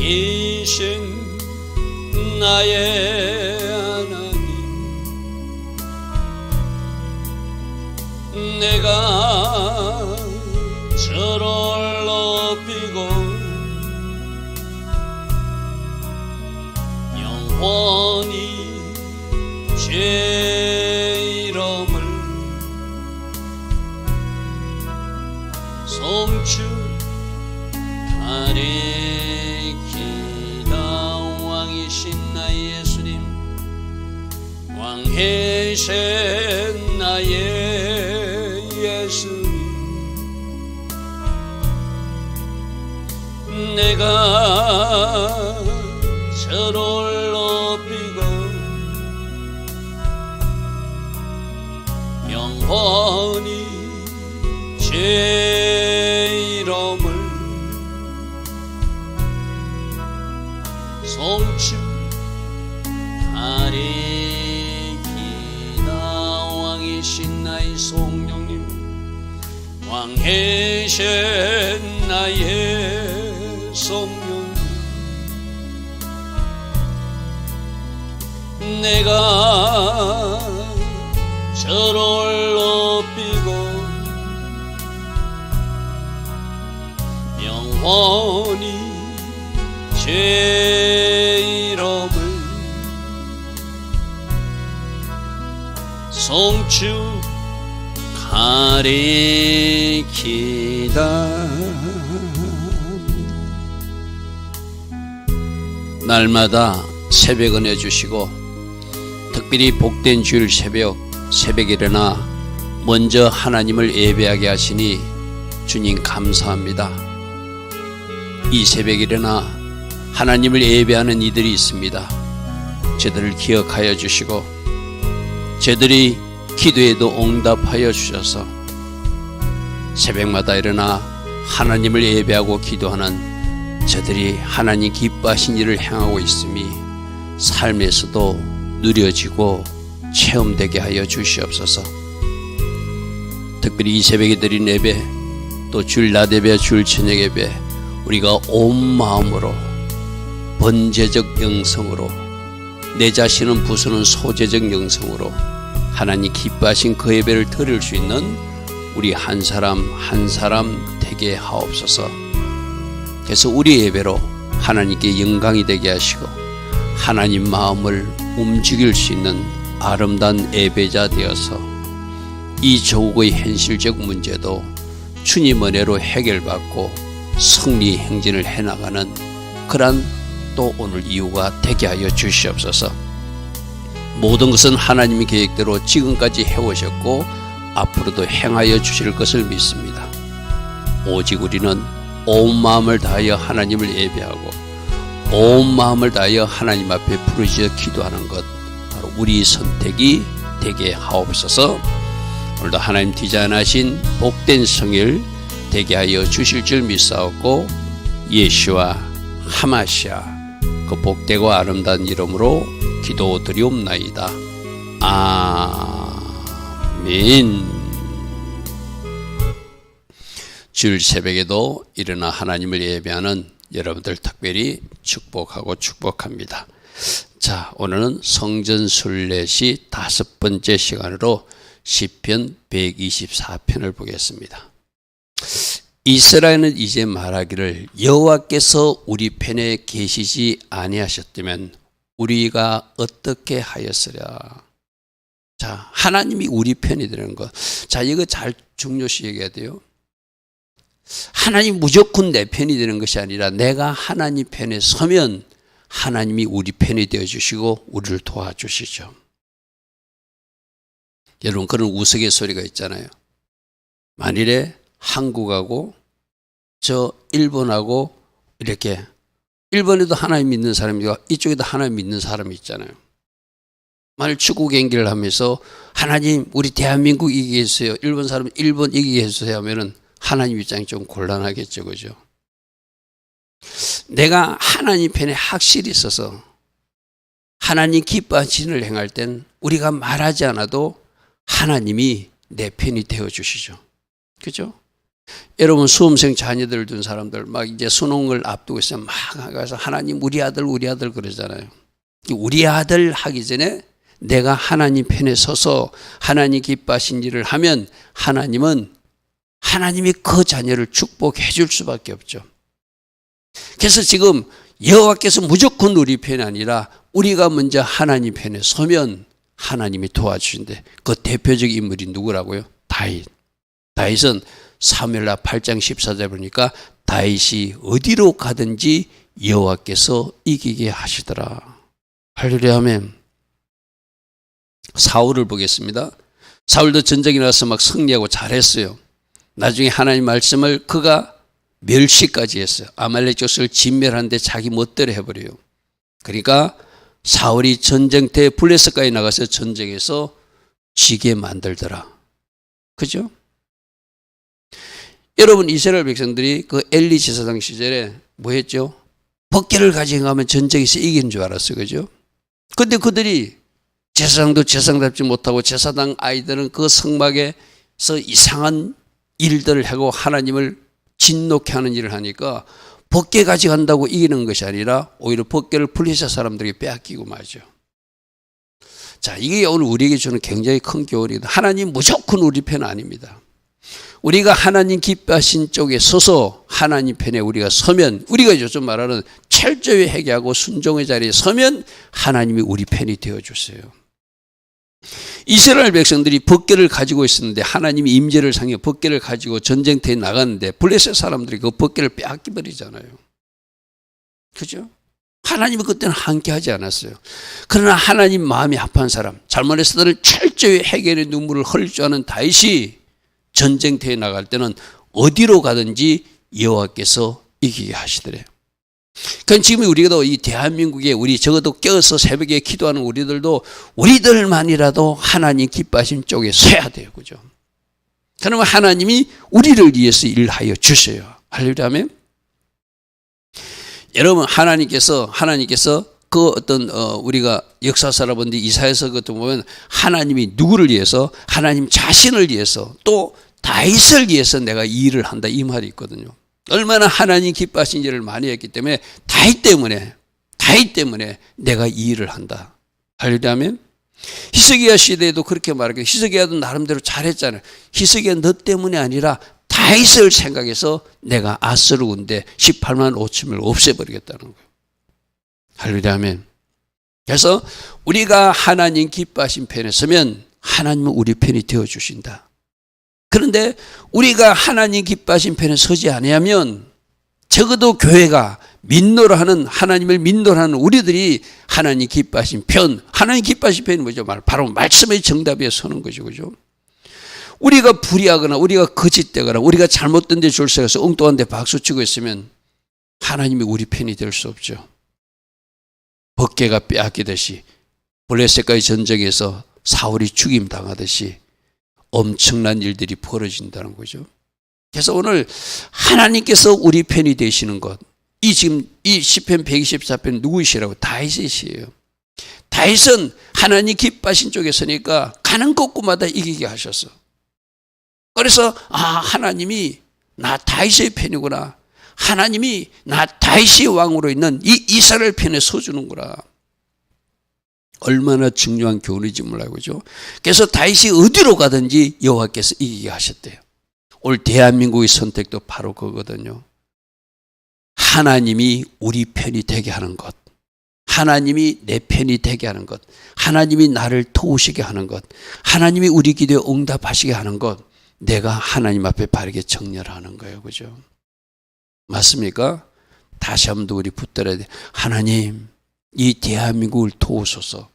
왕이신 나의 하나님, 내가 저를 높이고 영원히 제 이름을 송축하리이다. 왕이신 나의 예수님, 왕이신 나의 예수님, 내가 저를 높이고 영원히 제 이름을 송축하리이다. 왕이신 나의 성령님, 왕이신 나의 성령, 내가 저를 높이고 영원히 제 이름을 송축하리이다. 날마다 새벽 은혜 주시고 특별히 복된 주일 새벽에 일어나 먼저 하나님을 예배하게 하시니 주님 감사합니다. 이 새벽에 일어나 하나님을 예배하는 이들이 있습니다. 저들을 기억하여 주시고 저들이 기도에도 응답하여 주셔서 새벽마다 일어나 하나님을 예배하고 기도하는 저들이 하나님 기뻐하신 일을 행하고 있음이 삶에서도 누려지고 체험되게 하여 주시옵소서. 특별히 이 새벽에 드린 예배, 또 주일 낮 예배, 주일 저녁 예배, 우리가 온 마음으로 번제적 영성으로, 내 자신은 부수는 소재적 영성으로 하나님 기뻐하신 그 예배를 드릴 수 있는 우리 한 사람 한 사람 되게 하옵소서. 그래서 우리 예배로 하나님께 영광이 되게 하시고 하나님 마음을 움직일 수 있는 아름다운 예배자 되어서 이 조국의 현실적 문제도 주님 은혜로 해결받고 승리 행진을 해나가는 그러한 또 오늘 이유가 되게 하여 주시옵소서. 모든 것은 하나님의 계획대로 지금까지 해오셨고 앞으로도 행하여 주실 것을 믿습니다. 오직 우리는 온 마음을 다하여 하나님을 예배하고 온 마음을 다하여 하나님 앞에 부르짖어 기도하는 것, 바로 우리 선택이 되게 하옵소서. 오늘도 하나님 디자인하신 복된 성일 되게 하여 주실 줄 믿사옵고 예수와 하마시아 그 복되고 아름다운 이름으로 기도드리옵나이다. 아멘. 주일 새벽에도 일어나 하나님을 예배하는 여러분들 특별히 축복하고 축복합니다. 자, 오늘은 성전 순례시 5번째 시간으로 시편 124편을 보겠습니다. 이스라엘은 이제 말하기를 여호와께서 우리 편에 계시지 아니하셨다면 우리가 어떻게 하였으랴. 자, 하나님이 우리 편이 되는 것. 자, 이거 잘 중요시 얘기해야 돼요. 하나님 무조건 내 편이 되는 것이 아니라 내가 하나님 편에 서면 하나님이 우리 편이 되어주시고 우리를 도와주시죠. 여러분, 그런 우스갯소리가 있잖아요. 만일에 한국하고 저 일본하고 이렇게 일본에도 하나님 믿는 사람이고 이쪽에도 하나님 믿는 사람이 있잖아요. 만일 축구 경기를 하면서 하나님 우리 대한민국 이기게 해주세요, 일본 사람 일본 이기게 해주세요 하면은 하나님 입장이 좀 곤란하겠죠, 그죠? 내가 하나님 편에 확실히 있어서 하나님 기뻐하신 일을 행할 땐 우리가 말하지 않아도 하나님이 내 편이 되어주시죠. 그죠? 여러분 수험생 자녀들 둔 사람들 막 이제 수능을 앞두고 있으면 막 가서 하나님 우리 아들 그러잖아요. 우리 아들 하기 전에 내가 하나님 편에 서서 하나님 기뻐하신 일을 하면 하나님은 하나님이 그 자녀를 축복해 줄 수밖에 없죠. 그래서 지금 여호와께서 무조건 우리 편이 아니라 우리가 먼저 하나님 편에 서면 하나님이 도와주신대. 그 대표적 인물이 누구라고요? 다윗. 다윗은 사무엘하 8장 14절 보니까 다윗이 어디로 가든지 여호와께서 이기게 하시더라. 할렐루야 아멘. 사울을 보겠습니다. 사울도 전쟁에 나서 막 승리하고 잘했어요. 나중에 하나님 말씀을 그가 멸시까지 했어요. 아말렉 족속을 진멸하는데 자기 멋대로 해버려요. 그러니까 사울이 전쟁터에 블레셋까지 나가서 전쟁에서 지게 만들더라. 그죠? 여러분 이스라엘 백성들이 그 엘리 제사장 시절에 뭐 했죠? 법궤를 가지고 가면 전쟁에서 이기는 줄 알았어요. 그죠? 근데 그들이 제사장도 제사장답지 못하고 제사장 아이들은 그 성막에서 이상한 일들을 하고 하나님을 진노케 하는 일을 하니까 법궤 가져간다고 이기는 것이 아니라 오히려 법궤를 블레셋 사람들에게 빼앗기고 말죠. 자, 이게 오늘 우리에게 주는 굉장히 큰 교훈이다. 하나님 무조건 우리 편 아닙니다. 우리가 하나님 기뻐하신 쪽에 서서 하나님 편에 우리가 서면, 우리가 요즘 말하는 철저히 회개하고 순종의 자리에 서면 하나님이 우리 편이 되어주세요. 이스라엘 백성들이 법궤를 가지고 있었는데 하나님이 임재를 상해 법궤를 가지고 전쟁터에 나갔는데 블레셋 사람들이 그 법궤를 빼앗기 버리잖아요. 그죠? 하나님은 그때는 함께하지 않았어요. 그러나 하나님 마음이 합한 사람, 잘못했을 철저히 회개의 눈물을 흘릴 줄 아는 다윗이 전쟁터에 나갈 때는 어디로 가든지 여호와께서 이기게 하시더래요. 그럼 지금 우리도 이 대한민국에 우리 적어도 껴서 새벽에 기도하는 우리들도 우리들만이라도 하나님 기뻐하신 쪽에 서야 돼요. 그죠? 그러면 하나님이 우리를 위해서 일하여 주셔요. 할렐루야 아멘. 여러분 하나님께서 그 어떤 우리가 역사사 여러분들 이사야서 같은 보면 하나님이 누구를 위해서 하나님 자신을 위해서 또 다윗을 위해서 내가 이 일을 한다 이 말이 있거든요. 얼마나 하나님 기뻐하신 일을 많이 했기 때문에 다윗 때문에 내가 이 일을 한다. 할렐루야 아멘. 히스기야 시대에도 그렇게 말하고 히스기야도 나름대로 잘했잖아요. 히스기야 너 때문에 아니라 다윗을 생각해서 내가 아스르 군대 18만 5천을 없애버리겠다는 거예요. 할렐루야 아멘. 그래서 우리가 하나님 기뻐하신 편에 서면 하나님은 우리 편이 되어주신다. 그런데 우리가 하나님 기뻐하신 편에 서지 아니하면 적어도 교회가 민노하는 하나님을 민노하는 우리들이 하나님 기뻐하신 편, 하나님 기뻐하신 편이 뭐죠? 바로 말씀의 정답에 서는 거죠. 그죠? 우리가 불의하거나 우리가 거짓되거나 우리가 잘못된 데 줄 서서 엉뚱한 데 박수치고 있으면 하나님이 우리 편이 될 수 없죠. 법궤가 빼앗기듯이 블레셋과의 전쟁에서 사울이 죽임 당하듯이 엄청난 일들이 벌어진다는 거죠. 그래서 오늘 하나님께서 우리 편이 되시는 것, 지금 이 시편 124편 누구이시라고? 다윗이시에요. 다윗은 하나님 기뻐하신 쪽에 서니까 가는 곳마다 이기게 하셨어. 그래서 하나님이 나 다윗의 편이구나. 하나님이 나 다윗이 왕으로 있는 이 이스라엘 편에 서주는구나. 얼마나 중요한 교훈인지 몰라요. 그죠? 그래서 다윗이 어디로 가든지 여호와께서 이기게 하셨대요. 오늘 대한민국의 선택도 바로 그거거든요. 하나님이 우리 편이 되게 하는 것, 하나님이 내 편이 되게 하는 것, 하나님이 나를 도우시게 하는 것, 하나님이 우리 기도에 응답하시게 하는 것, 내가 하나님 앞에 바르게 정렬하는 거예요. 그죠? 맞습니까? 다시 한 번 더 우리 붙들어야 돼. 하나님, 이 대한민국을 도우소서.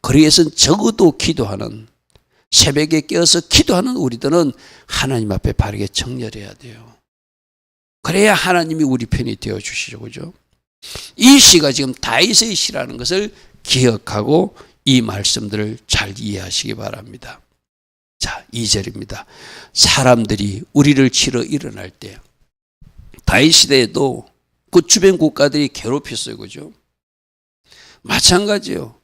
그러기 위해서는 적어도 기도하는, 새벽에 깨어서 기도하는 우리들은 하나님 앞에 바르게 정렬해야 돼요. 그래야 하나님이 우리 편이 되어주시죠. 그죠? 이 시가 지금 다윗의 시라는 것을 기억하고 이 말씀들을 잘 이해하시기 바랍니다. 자, 2절입니다. 사람들이 우리를 치러 일어날 때, 다윗 시대에도 그 주변 국가들이 괴롭혔어요. 그죠? 마찬가지요.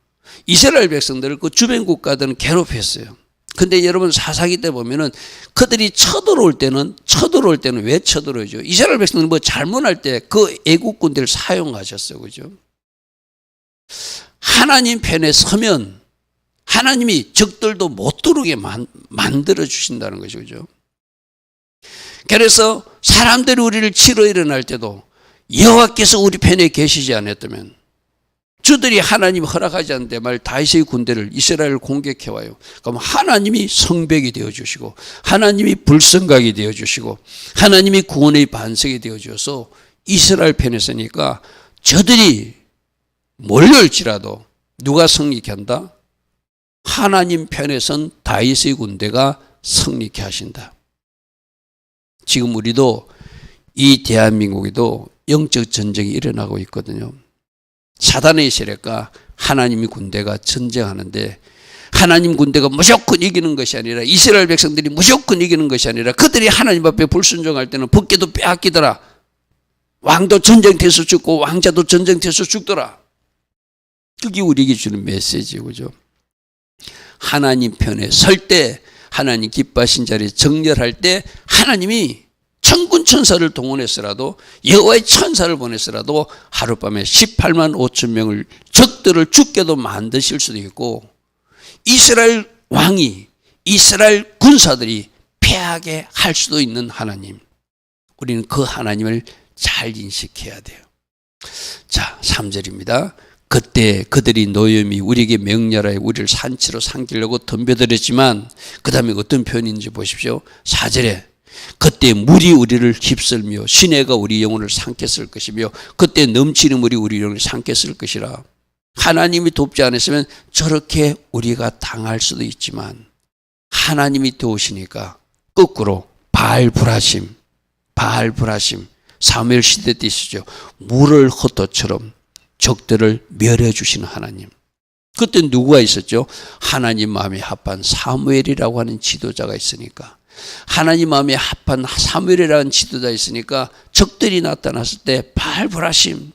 이스라엘 백성들을 그 주변 국가들은 괴롭혔어요. 근데 여러분 사사기 때 보면은 그들이 쳐들어올 때는 왜 쳐들어오죠? 이스라엘 백성들은 뭐 잘못할 때 그 애국 군대를 사용하셨어요. 그죠? 하나님 편에 서면 하나님이 적들도 못 들어오게 만들어 주신다는 것이죠. 그죠? 그래서 사람들이 우리를 치러 일어날 때도 여호와께서 우리 편에 계시지 않았다면 저들이 하나님이 허락하지 않는데 말 다윗의 군대를 이스라엘을 공격해 와요. 그럼 하나님이 성벽이 되어 주시고 하나님이 불성각이 되어 주시고 하나님이 구원의 반석이 되어 주어서 이스라엘 편에 서니까 저들이 몰려올지라도 누가 승리케 한다? 하나님 편에 선 다윗의 군대가 승리케 하신다. 지금 우리도 이 대한민국에도 영적 전쟁이 일어나고 있거든요. 사단의 세력과 하나님의 군대가 전쟁하는데 하나님 군대가 무조건 이기는 것이 아니라 이스라엘 백성들이 무조건 이기는 것이 아니라 그들이 하나님 앞에 불순종할 때는 법궤도 빼앗기더라. 왕도 전쟁터에서 죽고 왕자도 전쟁터에서 죽더라. 그게 우리에게 주는 메시지죠. 그죠? 하나님 편에 설 때 하나님 기뻐하신 자리에 정렬할 때 하나님이 천군 천사를 동원해서라도 여호와의 천사를 보내서라도 하룻밤에 18만 5천 명을 적들을 죽게도 만드실 수도 있고 이스라엘 왕이 이스라엘 군사들이 패하게 할 수도 있는 하나님. 우리는 그 하나님을 잘 인식해야 돼요. 자, 3절입니다. 그때 그들이 노염이 우리에게 명렬하여 우리를 산치로 삼키려고 덤벼들었지만 그 다음에 어떤 표현인지 보십시오. 4절에 그때 물이 우리를 휩쓸며 시내가 우리 영혼을 삼켰을 것이며 그때 넘치는 물이 우리 영혼을 삼켰을 것이라. 하나님이 돕지 않았으면 저렇게 우리가 당할 수도 있지만 하나님이 도우시니까 거꾸로 바알브라심 사무엘 시대 때 있었죠. 물을 헛도처럼 적들을 멸해 주시는 하나님. 그때 누구가 있었죠? 하나님 마음에 합한 사무엘이라고 하는 지도자가 있으니까 하나님 마음에 합한 사무엘이라는 지도자 있으니까 적들이 나타났을 때 바알브라심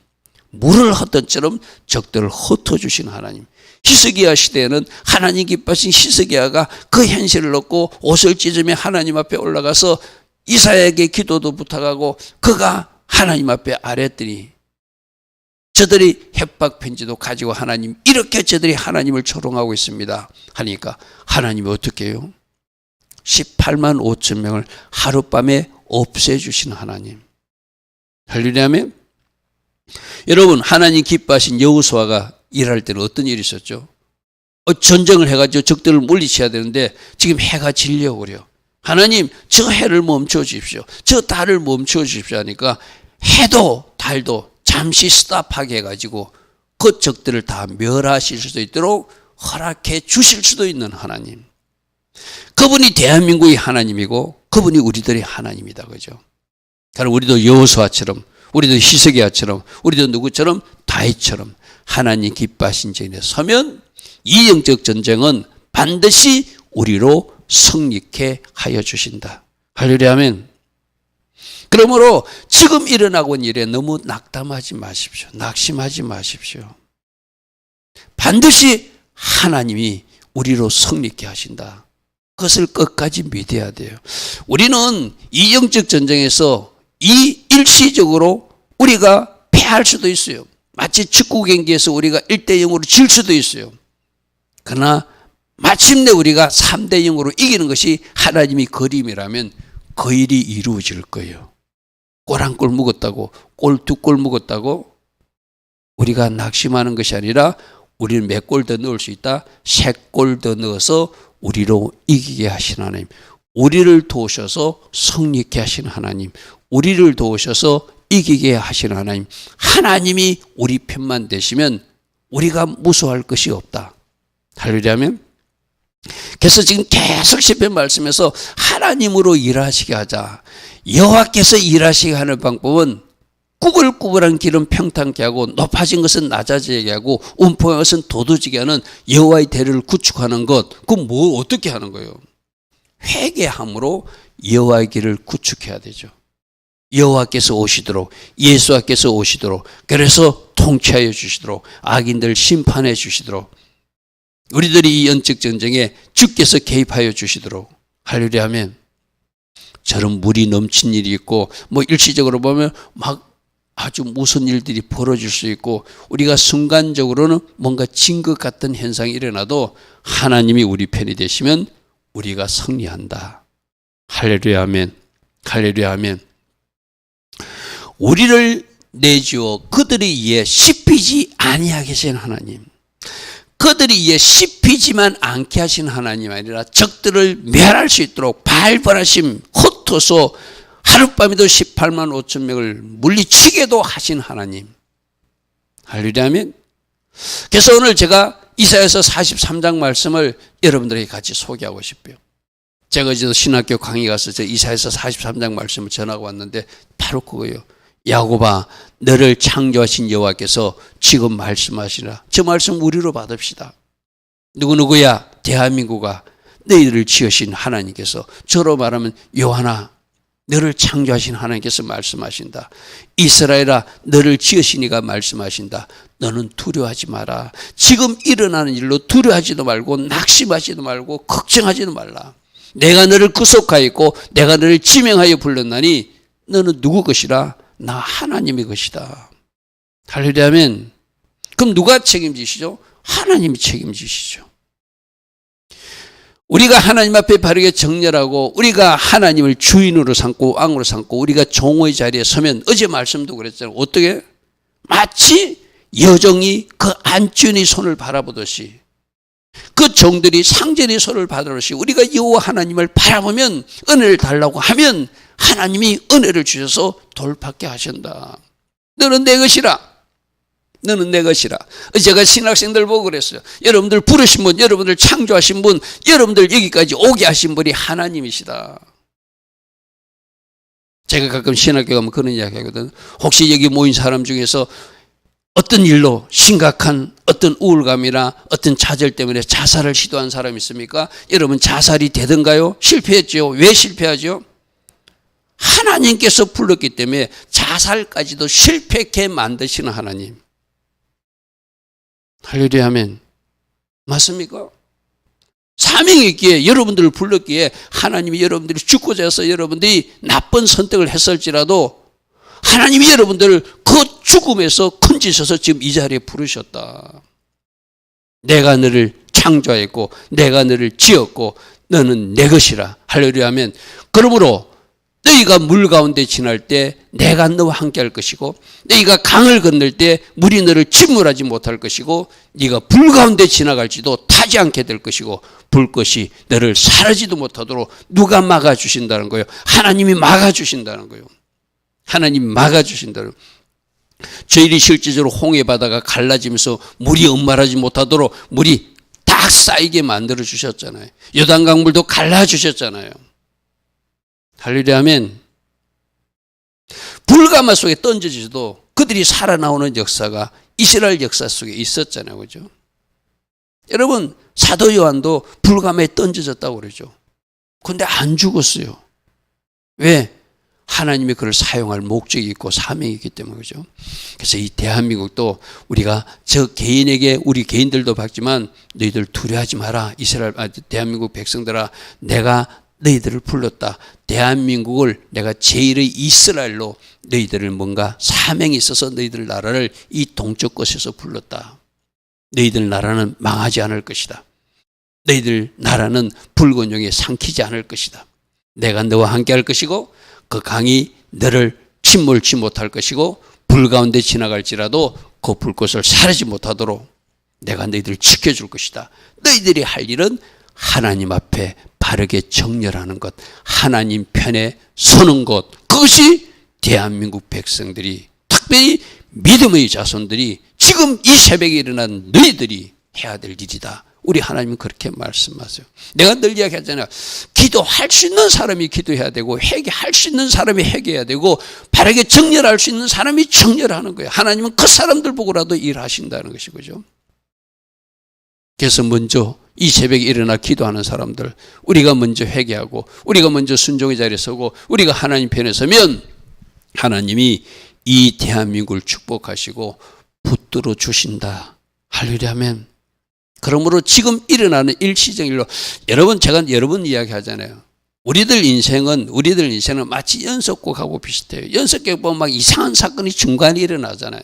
물을 헛것처럼 적들을 흩어주시는 하나님. 히스기야 시대에는 하나님 기뻐하신 히스기야가 그 현실을 놓고 옷을 찢으며 하나님 앞에 올라가서 이사야에게 기도도 부탁하고 그가 하나님 앞에 아뢰더니 저들이 협박 편지도 가지고 하나님 이렇게 저들이 하나님을 조롱하고 있습니다 하니까 하나님이 어떻게 해요? 18만 5천 명을 하룻밤에 없애주시는 하나님. 할렐루야며. 여러분 하나님 기뻐하신 여호수아가 일할 때는 어떤 일이 있었죠? 전쟁을 해가지고 적들을 물리쳐야 되는데 지금 해가 질려고 그래요. 하나님 저 해를 멈춰 주십시오. 저 달을 멈춰 주십시오 하니까 해도 달도 잠시 스탑하게 해가지고 그 적들을 다 멸하실 수도 있도록 허락해 주실 수도 있는 하나님. 그분이 대한민국의 하나님이고 그분이 우리들의 하나님이다. 그죠? 그럼 우리도 여호수아처럼 우리도 히스기야처럼 우리도 누구처럼 다윗처럼 하나님 기뻐하신 전에 서면 이 영적 전쟁은 반드시 우리로 승리케 하여 주신다. 할렐루야 아멘. 그러므로 지금 일어나고 있는 일에 너무 낙담하지 마십시오. 낙심하지 마십시오. 반드시 하나님이 우리로 승리케 하신다. 그것을 끝까지 믿어야 돼요. 우리는 이 영적 전쟁에서 이 일시적으로 우리가 패할 수도 있어요. 마치 축구 경기에서 우리가 1대0으로 질 수도 있어요. 그러나 마침내 우리가 3대0으로 이기는 것이 하나님의 그림이라면 그 일이 이루어질 거예요. 골 한 골 먹었다고 골 2골 먹었다고 우리가 낙심하는 것이 아니라 우리는 몇 골 더 넣을 수 있다? 3골 더 넣어서 우리로 이기게 하신 하나님, 우리를 도우셔서 승리케 하신 하나님, 우리를 도우셔서 이기게 하신 하나님, 하나님이 우리 편만 되시면 우리가 무서워할 것이 없다. 할렐루야면. 그래서 지금 계속 시편 말씀에서 하나님으로 일하시게 하자. 여호와께서 일하시게 하는 방법은 꾸불꾸불한 길은 평탄케 하고 높아진 것은 낮아지게 하고 움푹한 것은 도두지게 하는 여호와의 대를 구축하는 것. 그건 뭐 어떻게 하는 거예요? 회개함으로 여호와의 길을 구축해야 되죠. 여호와께서 오시도록, 예수께서 오시도록, 그래서 통치하여 주시도록, 악인들 심판해 주시도록. 우리들이 이 영적 전쟁에 주께서 개입하여 주시도록 할렐루야 하면 저런 물이 넘친 일이 있고 일시적으로 보면 막 아주 무슨 일들이 벌어질 수 있고 우리가 순간적으로는 뭔가 진 것 같은 현상이 일어나도 하나님이 우리 편이 되시면 우리가 승리한다. 할렐루야 아멘. 할렐루야 아멘. 우리를 내주어 그들에 의해 씹히지 아니하게 하신 하나님, 그들이 이에 씹히지만 않게 하신 하나님 아니라 적들을 멸할 수 있도록 발벌하심 흩어서 하룻밤에도 18만 5천 명을 물리치게도 하신 하나님. 할렐루야 아멘. 그래서 오늘 제가 이사야서 43장 말씀을 여러분들에게 같이 소개하고 싶어요. 제가 어제도 신학교 강의 가서 이사야서 43장 말씀을 전하고 왔는데 바로 그거예요. 야곱아, 너를 창조하신 여호와께서 지금 말씀하시라. 저 말씀 우리로 받읍시다. 누구야? 대한민국아, 너희들을 지으신 하나님께서, 저로 말하면 요한아, 너를 창조하신 하나님께서 말씀하신다. 이스라엘아, 너를 지으신 이가 말씀하신다. 너는 두려워하지 마라. 지금 일어나는 일로 두려워하지도 말고 낙심하지도 말고 걱정하지도 말라. 내가 너를 구속하였고 내가 너를 지명하여 불렀나니 너는 누구 것이라? 나 하나님의 것이다. 할렐루야 아멘. 그럼 누가 책임지시죠? 하나님이 책임지시죠. 우리가 하나님 앞에 바르게 정렬하고 우리가 하나님을 주인으로 삼고 왕으로 삼고 우리가 종의 자리에 서면, 어제 말씀도 그랬잖아요. 어떻게? 마치 여종이 그 안주인의 손을 바라보듯이, 그 종들이 상전의 손을 바라보듯이 우리가 여호와 하나님을 바라보면, 은혜를 달라고 하면 하나님이 은혜를 주셔서 돌파하게 하신다. 너는 내 것이라. 너는 내 것이라. 제가 신학생들 보고 그랬어요. 여러분들 부르신 분, 여러분들 창조하신 분, 여러분들 여기까지 오게 하신 분이 하나님이시다. 제가 가끔 신학교 가면 그런 이야기 하거든. 혹시 여기 모인 사람 중에서 어떤 일로 심각한 어떤 우울감이나 어떤 좌절 때문에 자살을 시도한 사람이 있습니까? 여러분 자살이 되던가요? 실패했죠. 왜 실패하죠? 하나님께서 불렀기 때문에 자살까지도 실패케 만드시는 하나님. 할렐루야 아멘. 맞습니까? 사명이 있기에, 여러분들을 불렀기에 하나님이 여러분들이 죽고자 해서 여러분들이 나쁜 선택을 했을지라도 하나님이 여러분들을 그 죽음에서 건지셔서 지금 이 자리에 부르셨다. 내가 너를 창조했고 내가 너를 지었고 너는 내 것이라. 할렐루야 아멘. 그러므로 너희가 물 가운데 지날 때 내가 너와 함께 할 것이고, 너희가 강을 건널 때 물이 너를 침몰하지 못할 것이고, 네가 불 가운데 지나갈지도 타지 않게 될 것이고, 불꽃이 너를 사르지도 못하도록 누가 막아주신다는 거예요? 하나님이 막아주신다는 거예요. 하나님이 막아주신다는 거예요. 저희들이 실제적으로 홍해 바다가 갈라지면서 물이 엄말하지 못하도록 물이 딱 쌓이게 만들어 주셨잖아요. 요단강 물도 갈라주셨잖아요. 할렐루야 아멘. 불가마 속에 던져지도 그들이 살아나오는 역사가 이스라엘 역사 속에 있었잖아요. 그죠? 여러분, 사도 요한도 불가마에 던져졌다고 그러죠. 그런데 안 죽었어요. 왜? 하나님이 그를 사용할 목적이 있고 사명이 있기 때문에. 그죠? 그래서 이 대한민국도 우리가 저 개인에게, 우리 개인들도 받지만 너희들 두려워하지 마라. 대한민국 백성들아, 내가 너희들을 불렀다. 대한민국을 내가 제1의 이스라엘로 너희들을 뭔가 사명이 있어서 너희들 나라를 이 동쪽 곳에서 불렀다. 너희들 나라는 망하지 않을 것이다. 너희들 나라는 붉은 용에 삼키지 않을 것이다. 내가 너와 함께 할 것이고 그 강이 너를 침몰치 못할 것이고 불 가운데 지나갈지라도 그 불꽃을 사르지 못하도록 내가 너희들을 지켜줄 것이다. 너희들이 할 일은 하나님 앞에 바르게 정렬하는 것, 하나님 편에 서는 것, 그것이 대한민국 백성들이, 특별히 믿음의 자손들이 지금 이 새벽에 일어난 너희들이 해야 될 일이다. 우리 하나님은 그렇게 말씀하세요. 내가 늘 이야기하잖아요. 기도할 수 있는 사람이 기도해야 되고 회개할 수 있는 사람이 회개해야 되고 바르게 정렬할 수 있는 사람이 정렬하는 거예요. 하나님은 그 사람들 보고라도 일하신다는 것이죠. 그래서 먼저 이 새벽에 일어나 기도하는 사람들, 우리가 먼저 회개하고 우리가 먼저 순종의 자리에 서고 우리가 하나님 편에 서면 하나님이 이 대한민국을 축복하시고 붙들어 주신다. 할렐루야 아멘. 그러므로 지금 일어나는 일시적일로 여러분 제가 여러 번 이야기하잖아요. 우리들 인생은 마치 연속곡하고 비슷해요. 연속곡 보면 막 이상한 사건이 중간에 일어나잖아요.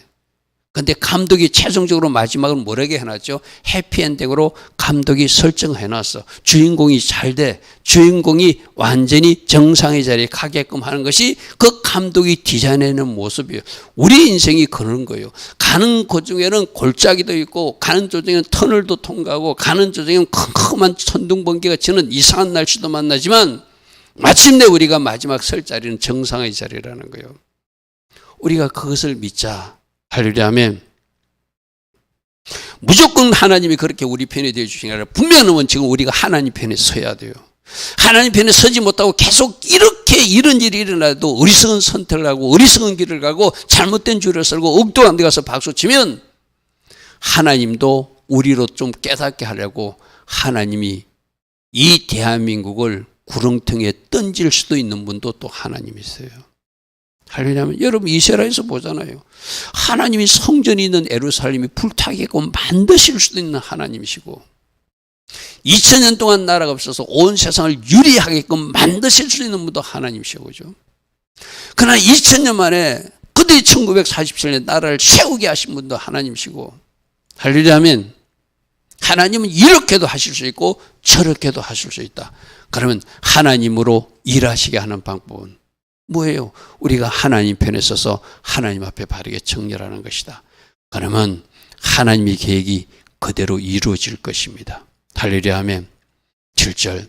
근데 감독이 최종적으로 마지막은 뭐라게 해놨죠? 해피엔딩으로 감독이 설정해놨어. 주인공이 잘 돼. 주인공이 완전히 정상의 자리에 가게끔 하는 것이 그 감독이 디자인해낸 모습이에요. 우리 인생이 그런 거예요. 가는 그 중에는 골짜기도 있고, 가는 도중에는 터널도 통과하고, 가는 도중에는 컴컴한 천둥번개가 치는 이상한 날씨도 만나지만 마침내 우리가 마지막 설 자리는 정상의 자리라는 거예요. 우리가 그것을 믿자. 할렐루야 아멘. 무조건 하나님이 그렇게 우리 편이 되어 주시는 게 아니라 분명한 원칙은 우리가 하나님 편에 서야 돼요. 하나님 편에 서지 못하고 계속 이렇게 이런 일이 일어나도 어리석은 선택을 하고 어리석은 길을 가고 잘못된 줄을 설고 엉뚱한 데 가서 박수치면 하나님도 우리로 좀 깨닫게 하려고 하나님이 이 대한민국을 구렁텅이에 던질 수도 있는 분도 또 하나님이세요. 할렐루야. 여러분 이스라엘에서 보잖아요. 하나님이 성전이 있는 예루살렘이 불타게끔 만드실 수도 있는 하나님이시고 2000년 동안 나라가 없어서 온 세상을 유리하게끔 만드실 수 있는 분도 하나님이시고 그죠. 그러나 2000년 만에 그들이 1947년에 나라를 세우게 하신 분도 하나님이시고 할렐루야 하면 하나님은 이렇게도 하실 수 있고 저렇게도 하실 수 있다. 그러면 하나님으로 일하시게 하는 방법은 뭐예요? 우리가 하나님 편에 서서 하나님 앞에 바르게 정렬하는 것이다. 그러면 하나님의 계획이 그대로 이루어질 것입니다. 할렐루야 아멘. 7절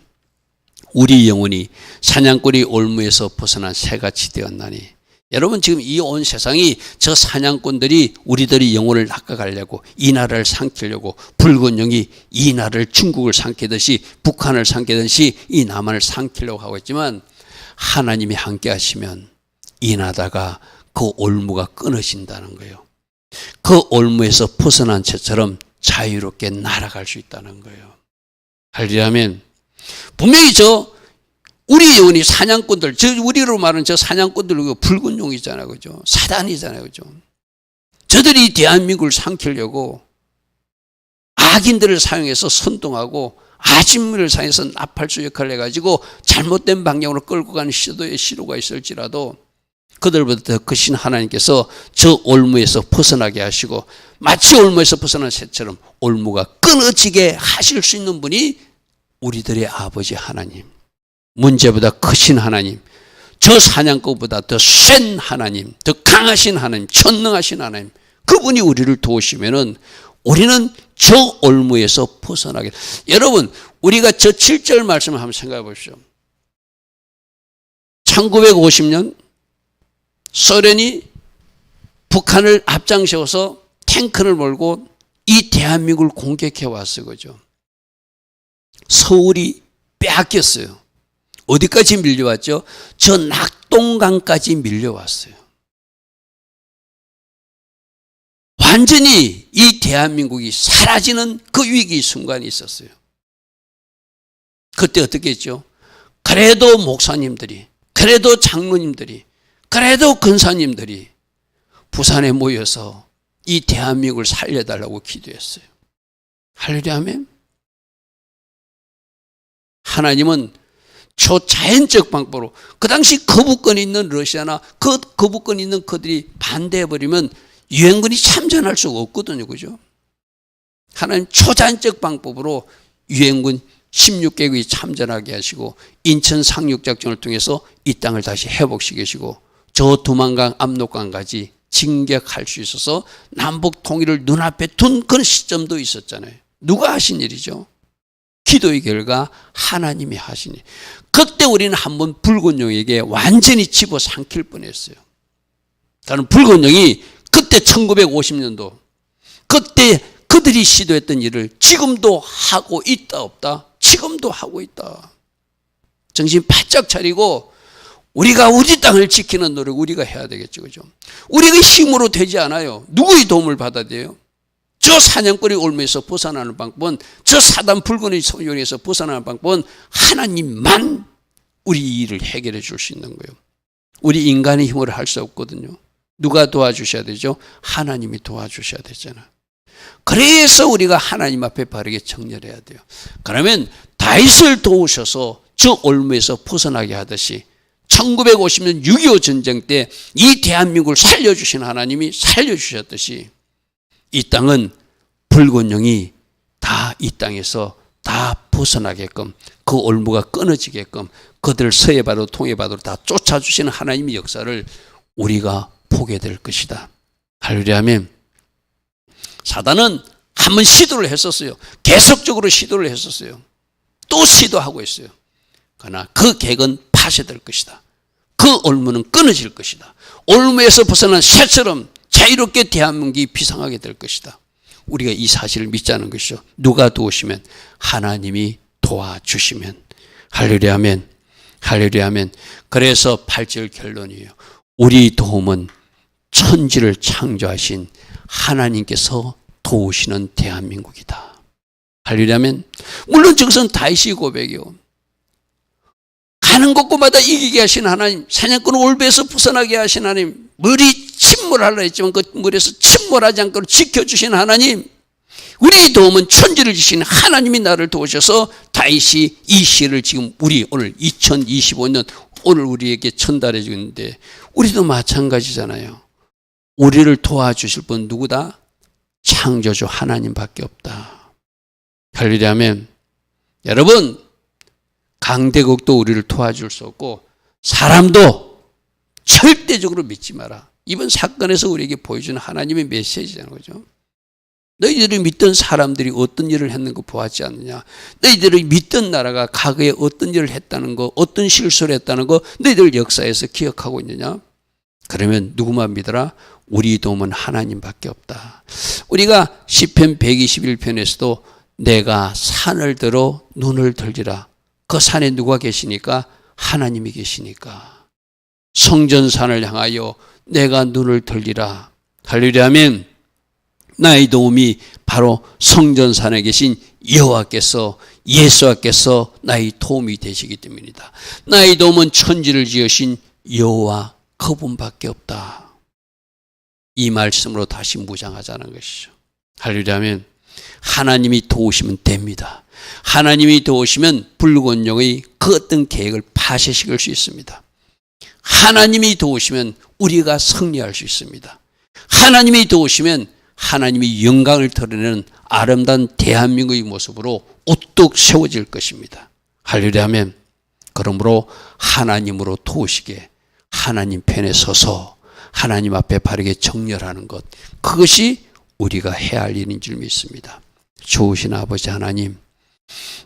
우리 영혼이 사냥꾼의 올무에서 벗어난 새같이 되었나니. 여러분 지금 이 온 세상이 저 사냥꾼들이 우리들의 영혼을 낚아가려고 이 나라를 삼키려고 붉은 영이 이 나라를 중국을 삼키듯이 북한을 삼키듯이 이 남한을 삼키려고 하고 있지만 하나님이 함께 하시면 이 나라가 그 올무가 끊어진다는 거예요. 그 올무에서 벗어난 채처럼 자유롭게 날아갈 수 있다는 거예요. 할렐루야 아멘. 분명히 우리 영혼이 사냥꾼들, 우리로 말하는 저 사냥꾼들, 붉은 용이잖아요. 그죠? 사단이잖아요. 그죠? 저들이 대한민국을 삼키려고 악인들을 사용해서 선동하고 아진물을 사용해서 나팔수 역할을 해가지고 잘못된 방향으로 끌고 가는 시도가 있을지라도 그들보다 더 크신 하나님께서 저 올무에서 벗어나게 하시고 마치 올무에서 벗어난 새처럼 올무가 끊어지게 하실 수 있는 분이 우리들의 아버지 하나님, 문제보다 크신 하나님, 저 사냥꾼보다 더 센 하나님, 더 강하신 하나님, 전능하신 하나님, 그분이 우리를 도우시면은 우리는 저 올무에서 벗어나게. 여러분 우리가 저 7절 말씀을 한번 생각해 보십시오. 1950년 소련이 북한을 앞장세워서 탱크를 몰고 이 대한민국을 공격해 왔어요. 그죠? 서울이 빼앗겼어요. 어디까지 밀려왔죠? 저 낙동강까지 밀려왔어요. 완전히 이 대한민국이 사라지는 그 위기 순간이 있었어요. 그때 어떻게 했죠? 그래도 목사님들이, 그래도 장로님들이, 그래도 근사님들이 부산에 모여서 이 대한민국을 살려달라고 기도했어요. 할렐루야 아멘. 하나님은 초자연적 방법으로 그 당시 거부권이 있는 러시아나 그 거부권이 있는 그들이 반대해버리면 유엔군이 참전할 수가 없거든요. 그죠? 하나님 초자연적 방법으로 유엔군 16개국이 참전하게 하시고 인천 상륙작전을 통해서 이 땅을 다시 회복시키시고 저 두만강 압록강까지 진격할 수 있어서 남북 통일을 눈앞에 둔 그런 시점도 있었잖아요. 누가 하신 일이죠? 기도의 결과 하나님이 하신 일. 그때 우리는 한번 붉은 용에게 완전히 집어삼킬 뻔했어요. 나는 붉은 용이 그때 1950년도 그때 그들이 시도했던 일을 지금도 하고 있다 없다? 지금도 하고 있다. 정신 바짝 차리고 우리가 우리 땅을 지키는 노력 우리가 해야 되겠죠. 그죠? 우리가 힘으로 되지 않아요. 누구의 도움을 받아야 돼요? 저 사냥꾼의 올무에서 벗어나는 방법은, 저 사단 붉은의 소용에서 벗어나는 방법은 하나님만 우리 일을 해결해 줄 수 있는 거예요. 우리 인간의 힘으로 할 수 없거든요. 누가 도와주셔야 되죠? 하나님이 도와주셔야 되잖아요. 그래서 우리가 하나님 앞에 바르게 정렬해야 돼요. 그러면 다윗을 도우셔서 저 올무에서 벗어나게 하듯이 1950년 6.25 전쟁 때 이 대한민국을 살려주신 하나님이 살려주셨듯이 이 땅은 붉은 영이 다 이 땅에서 다 벗어나게끔 그 올무가 끊어지게끔 그들을 서해바로 동해바로 다 쫓아주시는 하나님의 역사를 우리가 보게 될 것이다. 할렐루야 아멘. 사단은 한번 시도를 했었어요. 계속적으로 시도를 했었어요. 또 시도하고 있어요. 그러나 그 계획은 파쇄될 것이다. 그 올무는 끊어질 것이다. 올무에서 벗어난 새처럼 자유롭게 대한민국이 비상하게 될 것이다. 우리가 이 사실을 믿자는 것이죠. 누가 도우시면 하나님이 도와주시면. 할렐루야 아멘. 할렐루야 아멘. 그래서 8절 결론이에요. 우리 도움은 천지를 창조하신 하나님께서 도우시는 대한민국이다. 할렐루야 아멘. 물론 저것은 다윗의 고백이요. 가는 곳곳마다 이기게 하신 하나님, 사냥꾼 올배에서 벗어나게 하신 하나님, 물이 침몰하려 했지만 그 물에서 침몰하지 않도록 지켜주신 하나님, 우리 도움은 천지를 지신 하나님이 나를 도우셔서 다윗이 이 시를 지금 우리 오늘 2025년 오늘 우리에게 전달해 주는데 우리도 마찬가지잖아요. 우리를 도와주실 분 누구다? 창조주 하나님밖에 없다. 할렐루야 아멘. 여러분, 강대국도 우리를 도와줄 수 없고 사람도 절대적으로 믿지 마라. 이번 사건에서 우리에게 보여주는 하나님의 메시지잖아요. 그죠? 너희들이 믿던 사람들이 어떤 일을 했는 거 보았지 않느냐? 너희들이 믿던 나라가 과거에 어떤 일을 했다는 거, 어떤 실수를 했다는 거 너희들 역사에서 기억하고 있느냐? 그러면 누구만 믿어라? 우리 도움은 하나님밖에 없다. 우리가 시편 121편에서도 내가 산을 들어 눈을 들리라. 그 산에 누가 계시니까? 하나님이 계시니까. 성전산을 향하여 내가 눈을 들리라. 할렐루야 아멘. 나의 도움이 바로 성전산에 계신 여호와께서 예수와께서 나의 도움이 되시기 때문이다. 나의 도움은 천지를 지으신 여호와 그분밖에 없다. 이 말씀으로 다시 무장하자는 것이죠. 할렐루야 아멘. 하나님이 도우시면 됩니다. 하나님이 도우시면 붉은 영의 그 어떤 계획을 파쇄시킬 수 있습니다. 하나님이 도우시면 우리가 승리할 수 있습니다. 하나님이 도우시면 하나님이 영광을 드러내는 아름다운 대한민국의 모습으로 우뚝 세워질 것입니다. 할렐루야 아멘. 그러므로 하나님으로 도우시게 하나님 편에 서서 하나님 앞에 바르게 정렬하는 것, 그것이 우리가 해야 할 일인 줄 믿습니다. 좋으신 아버지 하나님,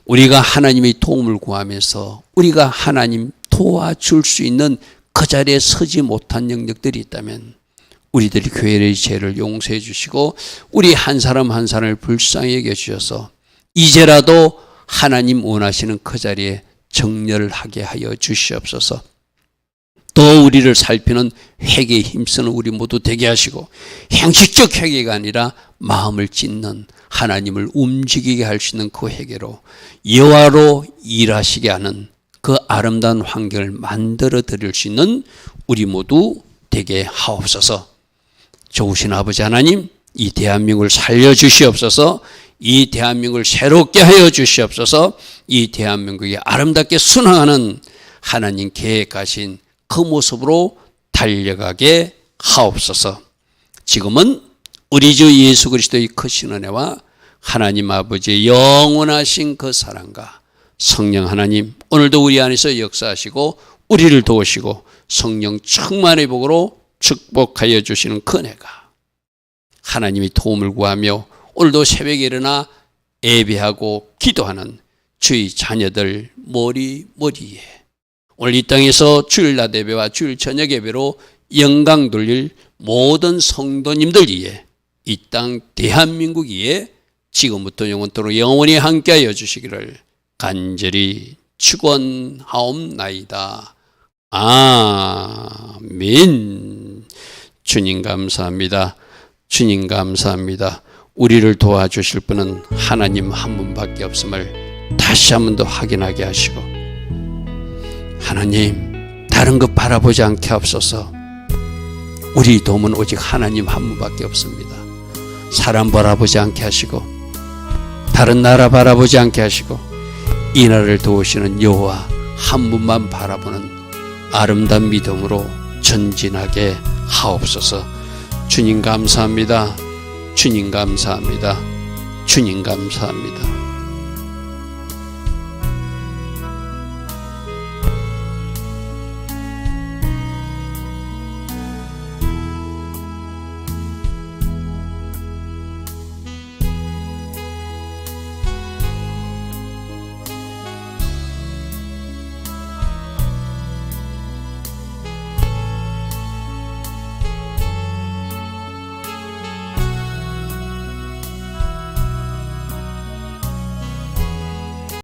우리가 하나님의 도움을 구하면서 우리가 하나님 도와줄 수 있는 그 자리에 서지 못한 영역들이 있다면 우리들이 교회의 죄를 용서해 주시고 우리 한 사람 한 사람을 불쌍히 여겨주셔서 이제라도 하나님 원하시는 그 자리에 정렬을 하게 하여 주시옵소서. 또 우리를 살피는 회개에 힘쓰는 우리 모두 되게 하시고 형식적 회개가 아니라 마음을 찢는 하나님을 움직이게 할 수 있는 그 회개로 여호와로 일하시게 하는 그 아름다운 환경을 만들어 드릴 수 있는 우리 모두 되게 하옵소서. 좋으신 아버지 하나님, 이 대한민국을 살려주시옵소서. 이 대한민국을 새롭게 하여 주시옵소서. 이 대한민국이 아름답게 순항하는 하나님 계획하신 그 모습으로 달려가게 하옵소서. 지금은 우리 주 예수 그리스도의 크신 은혜와 하나님 아버지의 영원하신 그 사랑과 성령 하나님, 오늘도 우리 안에서 역사하시고 우리를 도우시고 성령 충만의 복으로 축복하여 주시는 그 은혜가 하나님의 도움을 구하며 오늘도 새벽에 일어나 예배하고 기도하는 주의 자녀들 머리에 오늘 이 땅에서 주일 낮 예배와 주일 저녁 예배로 영광 돌릴 모든 성도님들 위에 이 땅 대한민국 위에 지금부터 영원토록 영원히 함께하여 주시기를 간절히 축원하옵나이다. 아멘. 주님 감사합니다. 주님 감사합니다. 우리를 도와주실 분은 하나님 한 분밖에 없음을 다시 한 번 더 확인하게 하시고 하나님 다른 것 바라보지 않게 하옵소서. 우리 도움은 오직 하나님 한 분밖에 없습니다. 사람 바라보지 않게 하시고 다른 나라 바라보지 않게 하시고 이 나라를 도우시는 여호와 한 분만 바라보는 아름다운 믿음으로 전진하게 하옵소서. 주님 감사합니다. 주님 감사합니다. 주님 감사합니다.